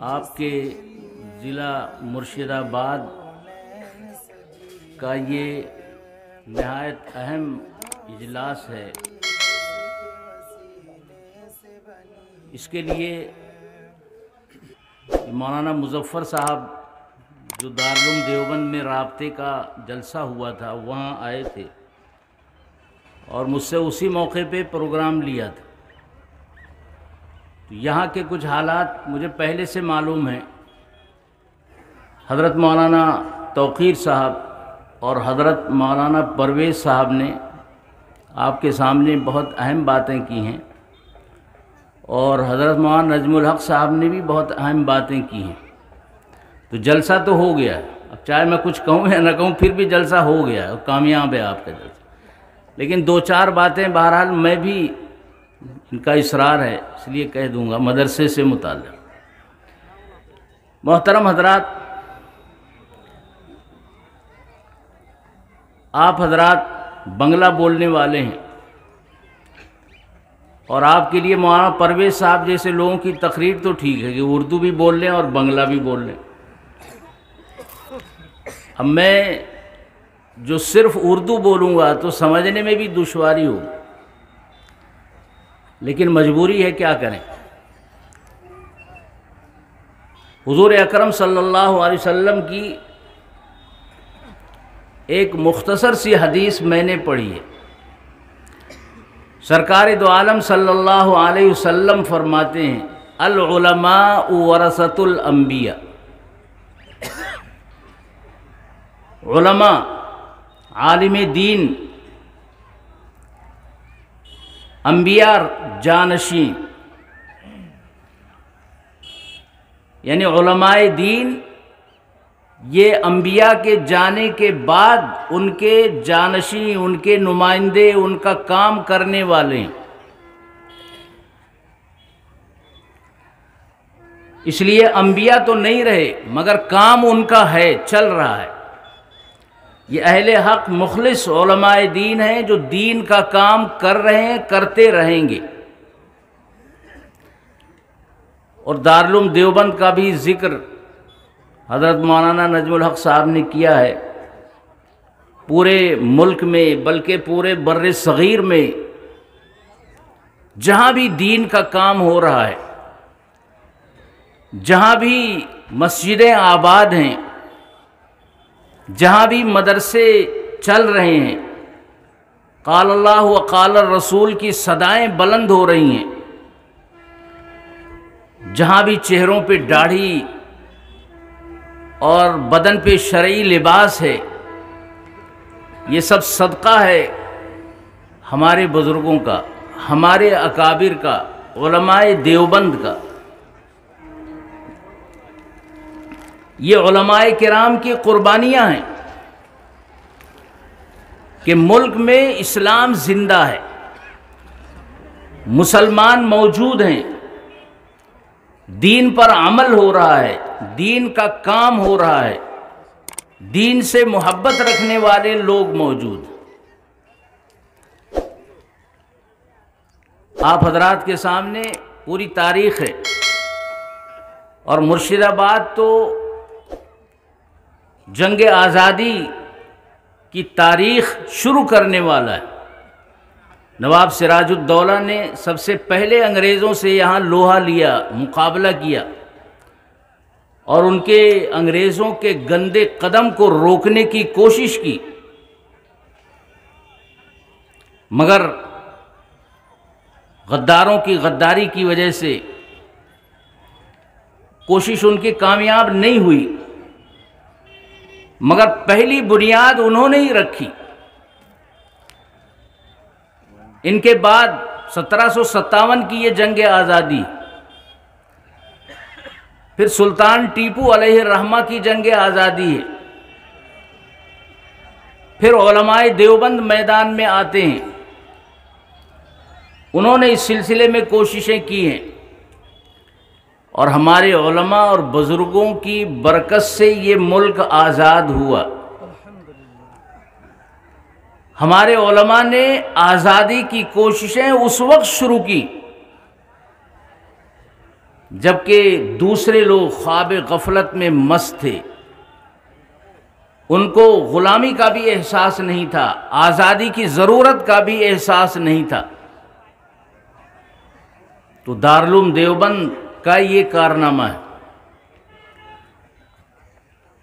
آپ کے ضلع مرشد آباد کا یہ نہایت اہم اجلاس ہے، اس کے لیے مولانا مظفر صاحب جو دارالعلوم دیوبند میں رابطے کا جلسہ ہوا تھا وہاں آئے تھے اور مجھ سے اسی موقع پہ پروگرام لیا تھا۔ تو یہاں کے کچھ حالات مجھے پہلے سے معلوم ہیں۔ حضرت مولانا توقیر صاحب اور حضرت مولانا پرویز صاحب نے آپ کے سامنے بہت اہم باتیں کی ہیں، اور حضرت مولانا نجم الحق صاحب نے بھی بہت اہم باتیں کی ہیں۔ تو جلسہ تو ہو گیا ہے، اب چاہے میں کچھ کہوں یا نہ کہوں پھر بھی جلسہ ہو گیا ہے اور کامیاب ہے آپ کا جلسہ۔ لیکن دو چار باتیں بہرحال میں بھی ان کا اصرار ہے اس لیے کہہ دوں گا مدرسے سے متعلق۔ محترم حضرات، آپ حضرات بنگلہ بولنے والے ہیں اور آپ کے لیے مولانا پرویز صاحب جیسے لوگوں کی تقریر تو ٹھیک ہے کہ اردو بھی بول لیں اور بنگلہ بھی بول لیں۔ اب میں جو صرف اردو بولوں گا تو سمجھنے میں بھی دشواری ہو، لیکن مجبوری ہے، کیا کریں۔ حضور اکرم صلی اللہ علیہ وسلم کی ایک مختصر سی حدیث میں نے پڑھی ہے۔ سرکار دو عالم صلی اللہ علیہ وسلم فرماتے ہیں العلماء ورثۃ الانبیاء، علماء عالم دین انبیاء جانشین، یعنی علماء دین یہ انبیاء کے جانے کے بعد ان کے جانشین، ان کے نمائندے، ان کا کام کرنے والے ہیں۔ اس لیے انبیاء تو نہیں رہے مگر کام ان کا ہے، چل رہا ہے۔ یہ اہل حق مخلص علماء دین ہیں جو دین کا کام کر رہے ہیں، کرتے رہیں گے۔ اور دارالعلوم دیوبند کا بھی ذکر حضرت مولانا نجم الحق صاحب نے کیا ہے۔ پورے ملک میں بلکہ پورے بر صغیر میں جہاں بھی دین کا کام ہو رہا ہے، جہاں بھی مسجدیں آباد ہیں، جہاں بھی مدرسے چل رہے ہیں، قال اللہ و قال الرسول کی صدائیں بلند ہو رہی ہیں، جہاں بھی چہروں پہ داڑھی اور بدن پہ شرعی لباس ہے، یہ سب صدقہ ہے ہمارے بزرگوں کا، ہمارے اکابر کا، علماء دیوبند کا۔ یہ علماء کرام کی قربانیاں ہیں کہ ملک میں اسلام زندہ ہے، مسلمان موجود ہیں، دین پر عمل ہو رہا ہے، دین کا کام ہو رہا ہے، دین سے محبت رکھنے والے لوگ موجود ہیں۔ آپ حضرات کے سامنے پوری تاریخ ہے، اور مرشد آباد تو جنگ آزادی کی تاریخ شروع کرنے والا ہے۔ نواب سراج الدولہ نے سب سے پہلے انگریزوں سے یہاں لوہا لیا، مقابلہ کیا، اور ان کے انگریزوں کے گندے قدم کو روکنے کی کوشش کی، مگر غداروں کی غداری کی وجہ سے کوشش ان کی کامیاب نہیں ہوئی، مگر پہلی بنیاد انہوں نے ہی رکھی۔ ان کے بعد 1757 کی یہ جنگ آزادی، پھر سلطان ٹیپو علیہ الرحمہ کی جنگ آزادی ہے، پھر علماء دیوبند میدان میں آتے ہیں، انہوں نے اس سلسلے میں کوششیں کی ہیں، اور ہمارے علماء اور بزرگوں کی برکت سے یہ ملک آزاد ہوا۔ ہمارے علماء نے آزادی کی کوششیں اس وقت شروع کی جبکہ دوسرے لوگ خواب غفلت میں مست تھے، ان کو غلامی کا بھی احساس نہیں تھا، آزادی کی ضرورت کا بھی احساس نہیں تھا۔ تو دارالعلوم دیوبند کا یہ کارنامہ ہے۔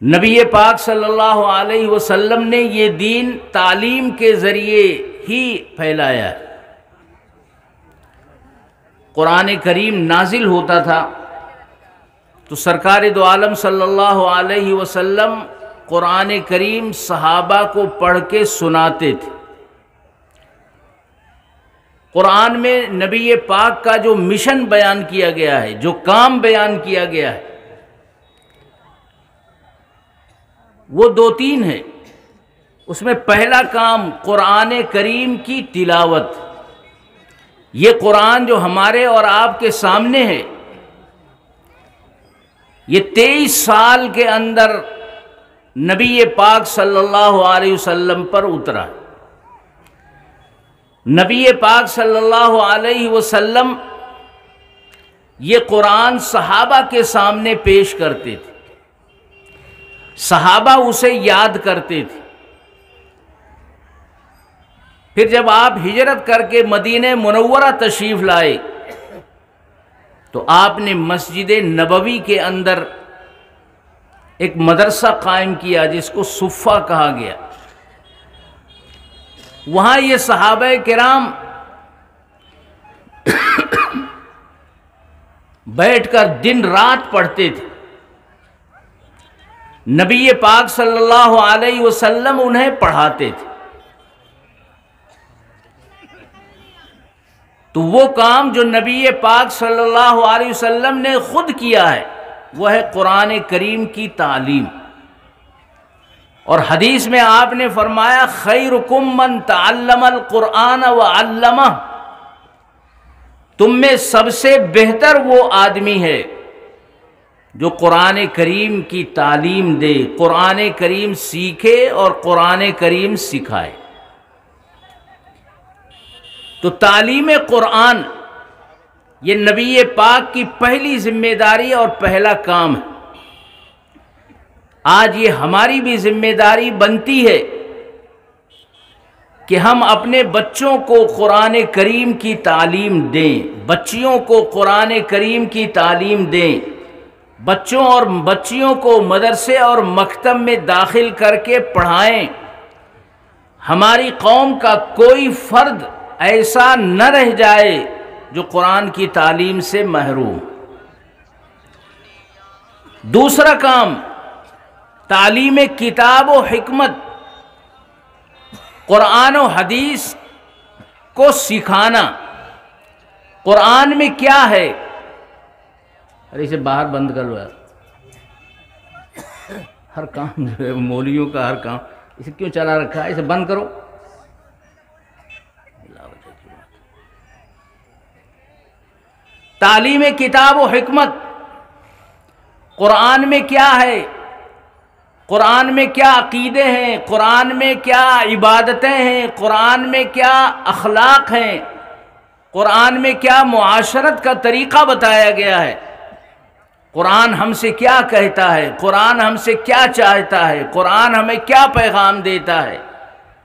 نبی پاک صلی اللہ علیہ وسلم نے یہ دین تعلیم کے ذریعے ہی پھیلایا ہے۔ قرآن کریم نازل ہوتا تھا تو سرکار دو عالم صلی اللہ علیہ وسلم قرآن کریم صحابہ کو پڑھ کے سناتے تھے۔ قرآن میں نبی پاک کا جو مشن بیان کیا گیا ہے، جو کام بیان کیا گیا ہے، وہ دو تین ہے۔ اس میں پہلا کام قرآن کریم کی تلاوت۔ یہ قرآن جو ہمارے اور آپ کے سامنے ہے، یہ 23 سال کے اندر نبی پاک صلی اللہ علیہ وسلم پر اترا۔ نبی پاک صلی اللہ علیہ وسلم یہ قرآن صحابہ کے سامنے پیش کرتے تھے، صحابہ اسے یاد کرتے تھے۔ پھر جب آپ ہجرت کر کے مدینہ منورہ تشریف لائے تو آپ نے مسجد نبوی کے اندر ایک مدرسہ قائم کیا جس کو صفہ کہا گیا۔ وہاں یہ صحابہ کرام بیٹھ کر دن رات پڑھتے تھے۔ نبی پاک صلی اللہ علیہ وسلم انہیں پڑھاتے تھے۔ تو وہ کام جو نبی پاک صلی اللہ علیہ وسلم نے خود کیا ہے وہ ہے قرآن کریم کی تعلیم۔ اور حدیث میں آپ نے فرمایا خیرکم من تعلم القرآن وعلمہ، تم میں سب سے بہتر وہ آدمی ہے جو قرآن کریم کی تعلیم دے، قرآن کریم سیکھے اور قرآن کریم سکھائے۔ تو تعلیم قرآن یہ نبی پاک کی پہلی ذمہ داری اور پہلا کام ہے۔ آج یہ ہماری بھی ذمہ داری بنتی ہے کہ ہم اپنے بچوں کو قرآن کریم کی تعلیم دیں، بچیوں کو قرآن کریم کی تعلیم دیں، بچوں اور بچیوں کو مدرسے اور مکتب میں داخل کر کے پڑھائیں۔ ہماری قوم کا کوئی فرد ایسا نہ رہ جائے جو قرآن کی تعلیم سے محروم۔ دوسرا کام تعلیم کتاب و حکمت، قرآن و حدیث کو سکھانا۔ قرآن میں کیا ہے؟ ارے اسے باہر بند کر لو یار، ہر کام جو ہے مولویوں کا ہر کام اسے کیوں چلا رکھا ہے؟ اسے بند کرو۔ تعلیم کتاب و حکمت، قرآن میں کیا ہے؟ قرآن میں کیا عقیدے ہیں؟ قرآن میں کیا عبادتیں ہیں؟ قرآن میں کیا اخلاق ہیں؟ قرآن میں کیا معاشرت کا طریقہ بتایا گیا ہے؟ قرآن ہم سے کیا کہتا ہے؟ قرآن ہم سے کیا چاہتا ہے؟ قرآن ہمیں کیا پیغام دیتا ہے؟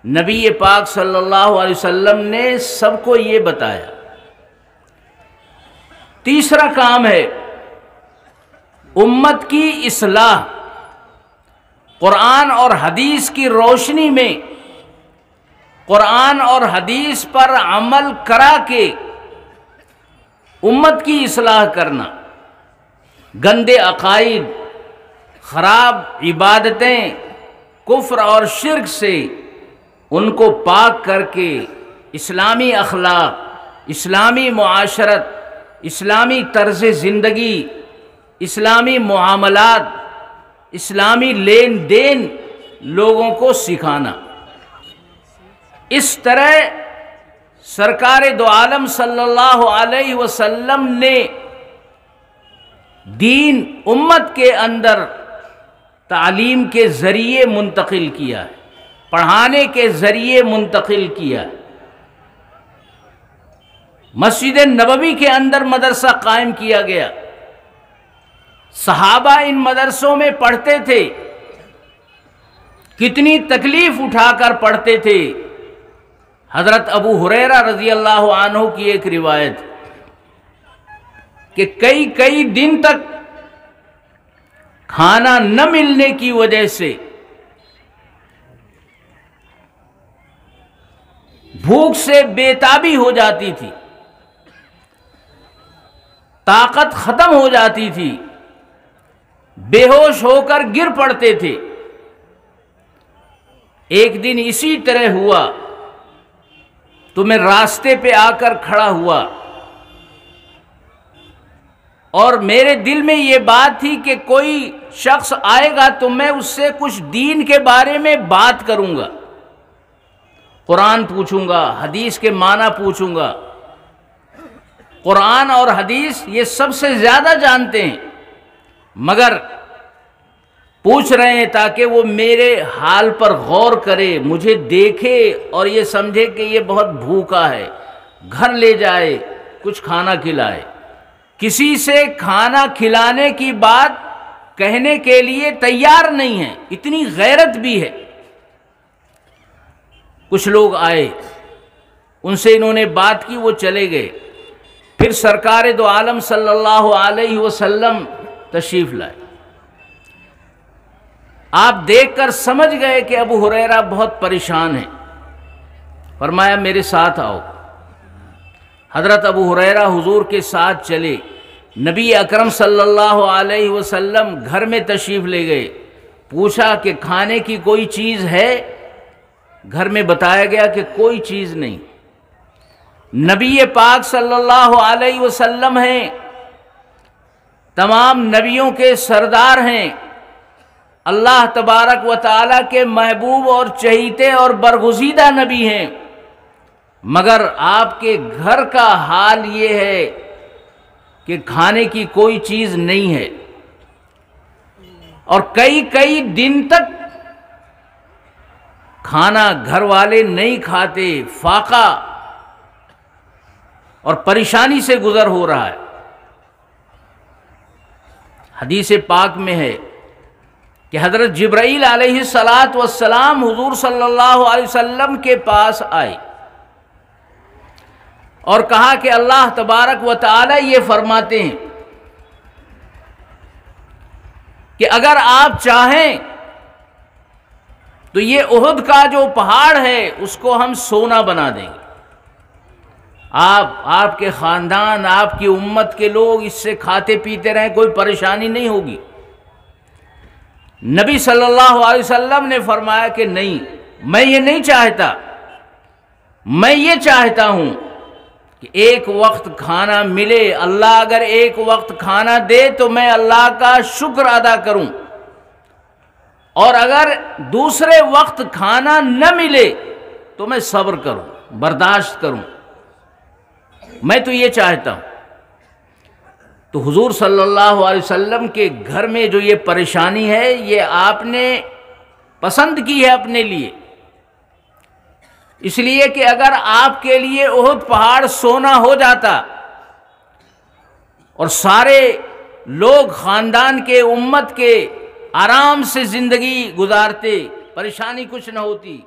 نبی پاک صلی اللہ علیہ وسلم نے سب کو یہ بتایا۔ تیسرا کام ہے امت کی اصلاح۔ قرآن اور حدیث کی روشنی میں قرآن اور حدیث پر عمل کرا کے امت کی اصلاح کرنا، گندے عقائد، خراب عبادتیں، کفر اور شرک سے ان کو پاک کر کے اسلامی اخلاق، اسلامی معاشرت، اسلامی طرز زندگی، اسلامی معاملات، اسلامی لین دین لوگوں کو سکھانا۔ اس طرح سرکار دو عالم صلی اللہ علیہ وسلم نے دین امت کے اندر تعلیم کے ذریعے منتقل کیا ہے، پڑھانے کے ذریعے منتقل کیا ہے۔ مسجد نبوی کے اندر مدرسہ قائم کیا گیا، صحابہ ان مدرسوں میں پڑھتے تھے، کتنی تکلیف اٹھا کر پڑھتے تھے۔ حضرت ابو ہریرہ رضی اللہ عنہ کی ایک روایت کہ کئی دن تک کھانا نہ ملنے کی وجہ سے بھوک سے بے-تابی ہو جاتی تھی، طاقت ختم ہو جاتی تھی، بے ہوش ہو کر گر پڑتے تھے۔ ایک دن اسی طرح ہوا تو میں راستے پہ آ کر کھڑا ہوا اور میرے دل میں یہ بات تھی کہ کوئی شخص آئے گا تو میں اس سے کچھ دین کے بارے میں بات کروں گا، قرآن پوچھوں گا، حدیث کے معنی پوچھوں گا۔ قرآن اور حدیث یہ سب سے زیادہ جانتے ہیں، مگر پوچھ رہے ہیں تاکہ وہ میرے حال پر غور کرے، مجھے دیکھے اور یہ سمجھے کہ یہ بہت بھوکا ہے، گھر لے جائے، کچھ کھانا کھلائے۔ کسی سے کھانا کھلانے کی بات کہنے کے لیے تیار نہیں ہے، اتنی غیرت بھی ہے۔ کچھ لوگ آئے، ان سے انہوں نے بات کی، وہ چلے گئے۔ پھر سرکار دو عالم صلی اللہ علیہ وسلم تشریف لائے۔ آپ دیکھ کر سمجھ گئے کہ ابو ہریرہ بہت پریشان ہیں، فرمایا میرے ساتھ آؤ۔ حضرت ابو ہریرہ حضور کے ساتھ چلے، نبی اکرم صلی اللہ علیہ وسلم گھر میں تشریف لے گئے، پوچھا کہ کھانے کی کوئی چیز ہے؟ گھر میں بتایا گیا کہ کوئی چیز نہیں۔ نبی پاک صلی اللہ علیہ وسلم ہیں، تمام نبیوں کے سردار ہیں، اللہ تبارک و تعالیٰ کے محبوب اور چہیتے اور برگزیدہ نبی ہیں، مگر آپ کے گھر کا حال یہ ہے کہ کھانے کی کوئی چیز نہیں ہے، اور کئی دن تک کھانا گھر والے نہیں کھاتے، فاقہ اور پریشانی سے گزر ہو رہا ہے۔ حدیث پاک میں ہے کہ حضرت جبرائیل علیہ السلام حضور صلی اللہ علیہ وسلم کے پاس آئے اور کہا کہ اللہ تبارک و تعالی یہ فرماتے ہیں کہ اگر آپ چاہیں تو یہ احد کا جو پہاڑ ہے اس کو ہم سونا بنا دیں گے، آپ کے خاندان، آپ کی امت کے لوگ اس سے کھاتے پیتے رہیں، کوئی پریشانی نہیں ہوگی۔ نبی صلی اللہ علیہ وسلم نے فرمایا کہ نہیں، میں یہ نہیں چاہتا، میں یہ چاہتا ہوں کہ ایک وقت کھانا ملے، اللہ اگر ایک وقت کھانا دے تو میں اللہ کا شکر ادا کروں، اور اگر دوسرے وقت کھانا نہ ملے تو میں صبر کروں، برداشت کروں، میں تو یہ چاہتا ہوں۔ تو حضور صلی اللہ علیہ وسلم کے گھر میں جو یہ پریشانی ہے یہ آپ نے پسند کی ہے اپنے لیے، اس لیے کہ اگر آپ کے لیے احد پہاڑ سونا ہو جاتا اور سارے لوگ خاندان کے، امت کے آرام سے زندگی گزارتے، پریشانی کچھ نہ ہوتی،